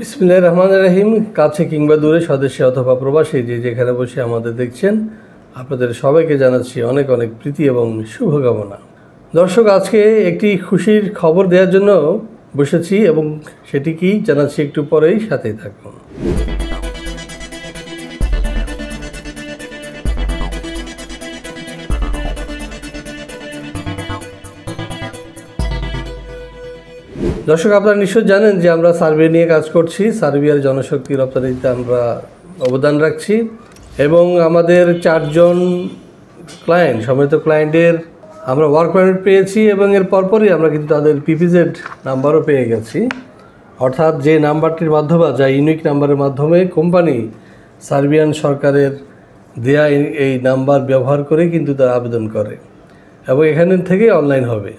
বিসমিল্লাহির রহমানির রহিম। কাছে কিংবা দূরে, স্বদেশে অথবা প্রবাসী, যে যেখানে বসে আমাদের দেখছেন, আপনাদের সবাইকে জানাচ্ছি অনেক অনেক প্রীতি এবং শুভকামনা। দর্শক, আজকে একটি খুশির খবর দেওয়ার জন্য বসেছি এবং সেটি কি জানাচ্ছি একটু পরেই, সাথেই থাকুন। দর্শক, আপনারা নিশ্চয় জানেন যে আমরা সার্ভে নিয়ে কাজ করছি। সার্বিয়ার জনশক্তি রপ্তানিতে আমরা অবদান রাখছি এবং আমাদের 4 জন ক্লায়েন্ট, সম্মিলিত ক্লায়েন্টের আমরা ওয়ার্ক পারমিট পেয়েছি এবং এর পরপরই আমরা কিন্তু তাদের পিপিজেড নাম্বারও পেয়ে গেছি। অর্থাৎ যে নাম্বারটির মাধ্যমে, যা ইউনিক নাম্বারের মাধ্যমে কোম্পানি সার্বিয়ান সরকারের দেয়া এই নাম্বার ব্যবহার করে কিন্তু তারা আবেদন করে এবং এখান থেকে অনলাইন হবে।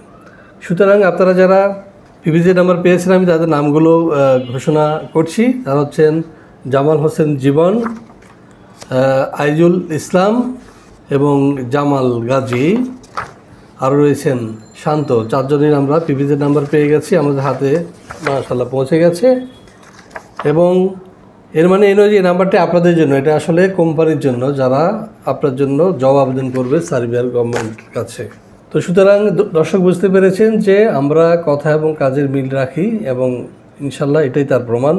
সুতরাং আপনারা যারা পিপিজেড নাম্বার পেয়েছেন, আমি তাদের নামগুলো ঘোষণা করছি। তারা হচ্ছেন জামাল হোসেন জীবন, আইজুল ইসলাম এবং জামাল গাজী। আরও রয়েছেন শান্ত। 4 জনের আমরা পিপিজেড নাম্বার পেয়ে গেছি, আমাদের হাতে মাশাআল্লাহ পৌঁছে গেছে। এবং এর মানে এই নয় যে এই নাম্বারটি আপনাদের জন্য, এটা আসলে কোম্পানির জন্য, যারা আপনার জন্য জব আবেদন করবে সার্বিয়ার গভর্নমেন্টের কাছে। তো সুতরাং দর্শক বুঝতে পেরেছেন যে আমরা কথা এবং কাজের মিল রাখি এবং ইনশাল্লাহ এটাই তার প্রমাণ।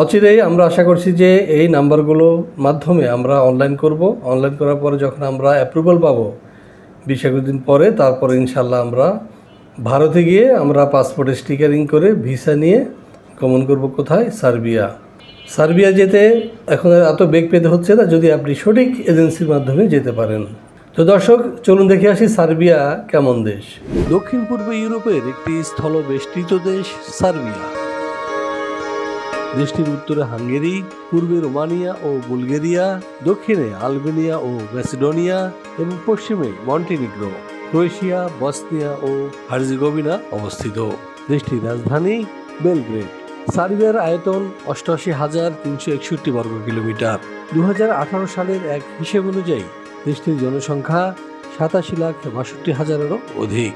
অচিরেই আমরা আশা করছি যে এই নাম্বারগুলোর মাধ্যমে আমরা অনলাইন করব। অনলাইন করার পরে যখন আমরা অ্যাপ্রুভাল পাবো 20-21 দিন পরে, তারপরে ইনশাল্লাহ আমরা ভারতে গিয়ে আমরা পাসপোর্টে স্টিকারিং করে ভিসা নিয়ে গমন করব কোথায়? সার্বিয়া। সার্বিয়া যেতে এখন এত বেগ পেতে হচ্ছে না যদি আপনি সঠিক এজেন্সির মাধ্যমে যেতে পারেন। তো দর্শক, চলুন দেখে আসি সার্বিয়া কেমন দেশ। দক্ষিণ পূর্ব ইউরোপের একটি স্থলবেষ্টিত দেশ সার্বিয়া। দেশটির উত্তরে হাঙ্গেরি, পূর্বে রোমানিয়া ও বুলগেরিয়া, দক্ষিণে আলবেনিয়া ও ম্যাসিডোনিয়া এবং পশ্চিমে মন্টিনিগ্রো, ক্রোয়েশিয়া, বসনিয়া ও হার্জেগোভিনা অবস্থিত। দেশটির রাজধানী বেলগ্রেড। সার্বিয়ার আয়তন 88,361 বর্গ কিলোমিটার। 2018 সালের এক হিসেব অনুযায়ী দেশটির জনসংখ্যা 87,62,000-এরও অধিক।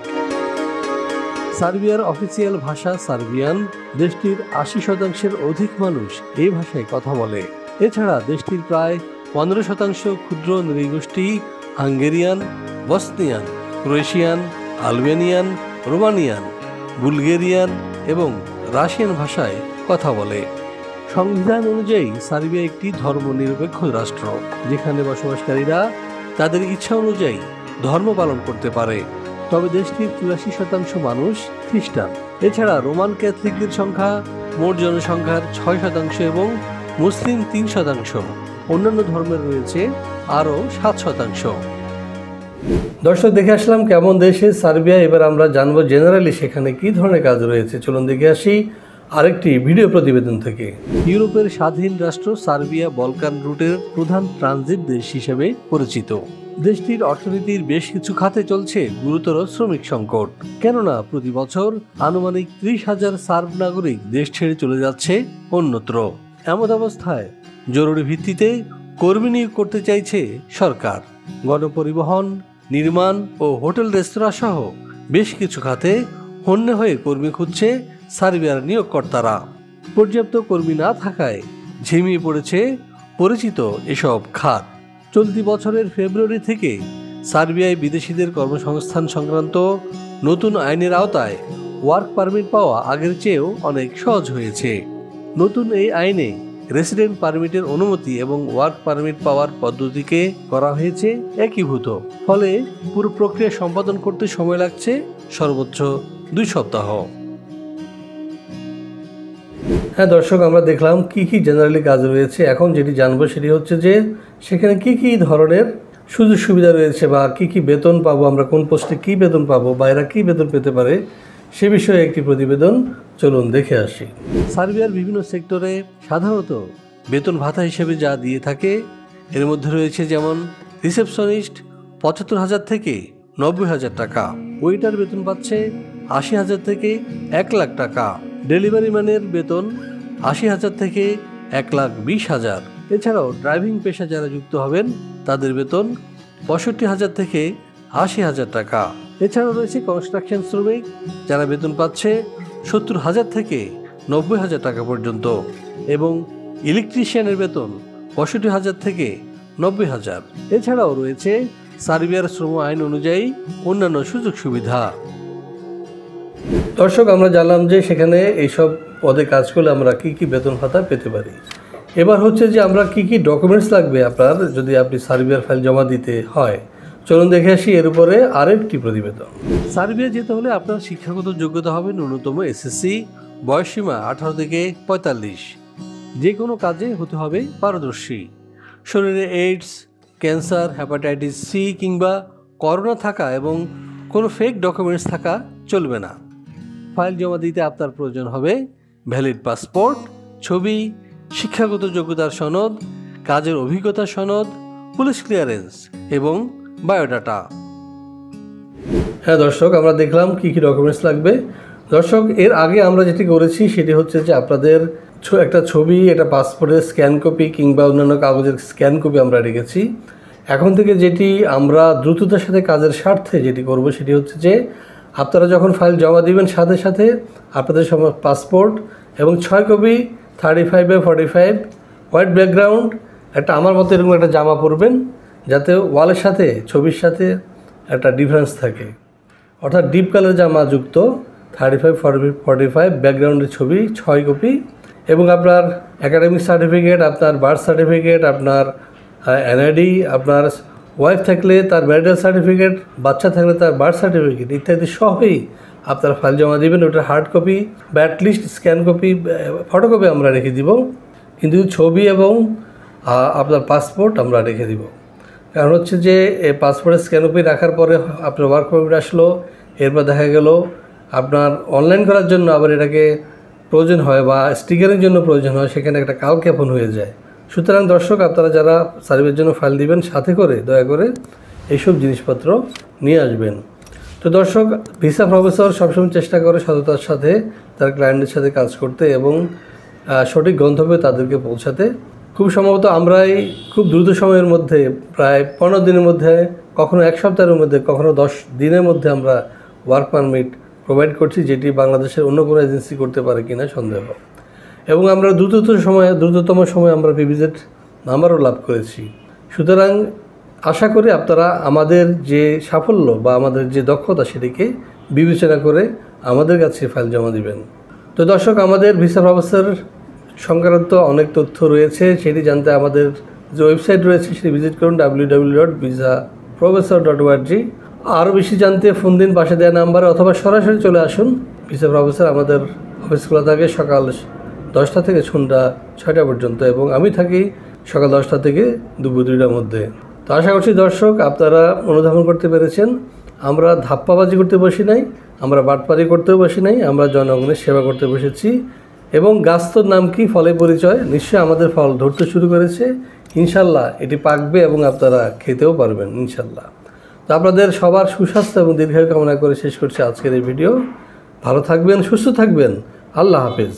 সার্বিয়ার অফিসিয়াল ভাষা সার্বিয়ান। দেশটির 80% অধিক মানুষ এই ভাষায় কথা বলে। এছাড়া দেশটির প্রায় 15% ক্ষুদ্র নৃগোষ্ঠী Hungarian, Bosnian, Croatian, Albanian, Romanian, Bulgarian এবং রাশিয়ান ভাষায় কথা বলে। সংবিধান অনুযায়ী সার্বিয়া একটি ধর্মনিরপেক্ষ রাষ্ট্র, যেখানে বসবাসকারীরা তাদের ইচ্ছা অনুযায়ী ধর্ম পালন করতে পারে। তবে দেশটির 84% মানুষ খ্রিস্টান। এছাড়া রোমান ক্যাথলিকদের সংখ্যা মোট জনসংখ্যার 6% এবং মুসলিম 3%। অন্যান্য ধর্মের রয়েছে আরও 7%। দর্শক, দেখে আসলাম কেমন দেশে সার্বিয়া। এবার আমরা জানবো জেনারেলি সেখানে কী ধরনের কাজ রয়েছে। চলুন দেখে আসি আরেকটি ভিডিও প্রতিবেদন থেকে। ইউরোপের স্বাধীন রাষ্ট্র সার্বিয়া বলকান রুটের প্রধান ট্রানজিট দেশ হিসেবে পরিচিত। দেশটির অর্থনীতির বেশ কিছু খাতে চলছে গুরুতর শ্রমিক সংকট, কেননা প্রতি বছর আনুমানিক 30,000 সার্ব নাগরিক দেশ ছেড়ে চলে যাচ্ছে অন্যত্র। এমন অবস্থায় জরুরি ভিত্তিতে কর্মী নিয়োগ করতে চাইছে সরকার। গণপরিবহন, নির্মাণ ও হোটেল রেস্তোরাঁ সহ বেশ কিছু খাতে হন্যে হয়ে কর্মী খুঁজছে সার্বিয়ার নিয়োগকর্তারা। পর্যাপ্ত কর্মী না থাকায় ঝিমিয়ে পড়েছে পরিচিত এসব খাত। চলতি বছরের ফেব্রুয়ারি থেকে সার্বিয়ায় বিদেশিদের কর্মসংস্থান সংক্রান্ত নতুন আইনের আওতায় ওয়ার্ক পারমিট পাওয়া আগের চেয়েও অনেক সহজ হয়েছে। নতুন এই আইনে রেসিডেন্ট পারমিটের অনুমতি এবং ওয়ার্ক পারমিট পাওয়ার পদ্ধতিকে করা হয়েছে একীভূত। ফলে পুরো প্রক্রিয়া সম্পাদন করতে সময় লাগছে সর্বোচ্চ 2 সপ্তাহ। হ্যাঁ দর্শক, আমরা দেখলাম কি কি জেনারেলি কাজ রয়েছে। এখন যেটি জানবো সেটি হচ্ছে যে সেখানে কি কি ধরনের সুযোগ সুবিধা রয়েছে বা কি কি বেতন পাবো, আমরা কোন পোস্টে কি বেতন পাবো বা এরা কী বেতন পেতে পারে সে বিষয়ে একটি প্রতিবেদন। চলুন দেখে আসি। সার্বিয়ার বিভিন্ন সেক্টরে সাধারণত বেতন ভাতা হিসেবে যা দিয়ে থাকে এর মধ্যে রয়েছে যেমন রিসেপশনিস্ট 75,000 থেকে 90,000 টাকা, ওয়েটার বেতন পাচ্ছে 80,000 থেকে 1 লাখ টাকা, ডেলিভারি ম্যানের বেতন 80,000 থেকে 1,20,000। এছাড়াও ড্রাইভিং পেশা যারা যুক্ত হবেন তাদের বেতন 65,000 থেকে 80,000 টাকা। এছাড়াও রয়েছে কনস্ট্রাকশন শ্রমিক, যারা বেতন পাচ্ছে 70,000 থেকে 90,000 টাকা পর্যন্ত এবং ইলেকট্রিশিয়ানের বেতন 65,000 থেকে 90,000। এছাড়াও রয়েছে সার্বিয়ার শ্রম আইন অনুযায়ী অন্যান্য সুযোগ সুবিধা। দর্শক, আমরা জানলাম যে সেখানে এইসব পদে কাজ করলে আমরা কি কি বেতন ভাতা পেতে পারি। এবার হচ্ছে যে আমরা কি কি ডকুমেন্টস লাগবে আপনার যদি আপনি সার্বিয়ার ফাইল জমা দিতে হয়। চলুন দেখে আসি এর উপরে আরেকটি প্রতিবেদন। সার্বিয়া যেতে হলে আপনার শিক্ষাগত যোগ্যতা হবে ন্যূনতম এসএসসি, বয়সসীমা 18 থেকে 45। যে কোনো কাজে হতে হবে পারদর্শী। শরীরে এইডস, ক্যান্সার, হেপাটাইটিস সি কিংবা করোনা থাকা এবং কোনো ফেক ডকুমেন্টস থাকা চলবে না। ফাইল জমা দিতে আপনার প্রয়োজন হবে ভ্যালিড পাসপোর্ট, ছবি, শিক্ষাগত যোগ্যতার সনদ, কাজের অভিজ্ঞতা সনদ, পুলিশ ক্লিয়ারেন্স এবং বায়োডাটা। হ্যাঁ দর্শক, আমরা দেখলাম কি কি ডকুমেন্টস লাগবে। দর্শক, এর আগে আমরা যেটি করেছি সেটি হচ্ছে যে আপনাদের একটা ছবি, একটা পাসপোর্টের স্ক্যান কপি কিংবা অন্যান্য কাগজের স্ক্যান কপি আমরা রেখেছি। এখন থেকে যেটি আমরা দ্রুততার সাথে কাজের স্বার্থে যেটি করব সেটি হচ্ছে যে আপনারা যখন ফাইল জমা দিবেন সাথে সাথে আপনাদের সময় পাসপোর্ট এবং 6 কপি 35x45 হোয়াইট ব্যাকগ্রাউন্ড একটা আমার মতো এরকম একটা জামা পরবেন, যাতে ওয়ালের সাথে ছবির সাথে একটা ডিফারেন্স থাকে, অর্থাৎ ডিপ কালার জামা যুক্ত 35x45 ব্যাকগ্রাউন্ডের ছবি 6 কপি এবং আপনার একাডেমিক সার্টিফিকেট, আপনার বার্থ সার্টিফিকেট, আপনার এনআইডি, আপনার ওয়াইফ থাকলে তার ম্যারিটাল সার্টিফিকেট, বাচ্চা থাকলে তার বার্থ সার্টিফিকেট ইত্যাদি সবই আপনার ফাইল জমা দেবেন। ওটার হার্ড কপি বা অ্যাটলিস্ট স্ক্যান কপি, ফটোকপি আমরা রেখে দিব, কিন্তু ছবি এবং আপনার পাসপোর্ট আমরা রেখে দিব। কারণ হচ্ছে যে এই পাসপোর্টের স্ক্যান কপি রাখার পরে আপনার ওয়ার্ক পারমিট আসলো, এরপর দেখা গেল আপনার অনলাইন করার জন্য আবার এটাকে প্রয়োজন হয় বা স্টিকারের জন্য প্রয়োজন হয়, সেখানে একটা কালক্ষেপণ হয়ে যায়। সুতরাং দর্শক, আপনারা যারা সার্ভিসের জন্য ফাইল দিবেন সাথে করে দয়া করে এইসব জিনিসপত্র নিয়ে আসবেন। তো দর্শক, ভিসা প্রফেসর সবসময় চেষ্টা করে সততার সাথে তার ক্লায়েন্টের সাথে কাজ করতে এবং সঠিক গন্তব্যে তাদেরকে পৌঁছাতে। খুব সম্ভবত আমরাই খুব দ্রুত সময়ের মধ্যে প্রায় 15 দিনের মধ্যে, কখনো 1 সপ্তাহের মধ্যে, কখনো 10 দিনের মধ্যে আমরা ওয়ার্ক পারমিট প্রোভাইড করছি, যেটি বাংলাদেশের অন্য কোনো এজেন্সি করতে পারে কিনা সন্দেহ। এবং আমরা দ্রুততম সময়ে আমরা পিভিজেড নাম্বারও লাভ করেছি। সুতরাং আশা করি আপনারা আমাদের যে সাফল্য বা আমাদের যে দক্ষতা সেটিকে বিবেচনা করে আমাদের কাছে ফাইল জমা দিবেন। তো দর্শক, আমাদের ভিসা প্রফেসর সংক্রান্ত অনেক তথ্য রয়েছে, সেটি জানতে আমাদের যে ওয়েবসাইট রয়েছে সেটি ভিজিট করুন www.visaprofessor.org। আরও বেশি জানতে ফোন দিন পাশে দেওয়া নাম্বারে অথবা সরাসরি চলে আসুন। ভিসা প্রফেসর আমাদের অফিস খোলা থাকে সকাল 10টা থেকে সন্ধ্যা 6টা পর্যন্ত এবং আমি থাকি সকাল 10টা থেকে দুপুর 2টার মধ্যে। তো আশা করছি দর্শক আপনারা অনুধাবন করতে পেরেছেন, আমরা ধাপ্পাবাজি করতে বসি নাই, আমরা বাটপারি করতেও বসি নাই, আমরা জনগণের সেবা করতে বসেছি। এবং গাছটোর নাম কি, ফলে পরিচয়, নিশ্চয়ই আমাদের ফল ধরতে শুরু করেছে। ইনশাল্লাহ এটি পাকবে এবং আপনারা খেতেও পারবেন ইনশাল্লাহ। তো আপনাদের সবার সুস্বাস্থ্য এবং দীর্ঘায়ু কামনা করে শেষ করছি আজকের এই ভিডিও। ভালো থাকবেন, সুস্থ থাকবেন, আল্লাহ হাফেজ।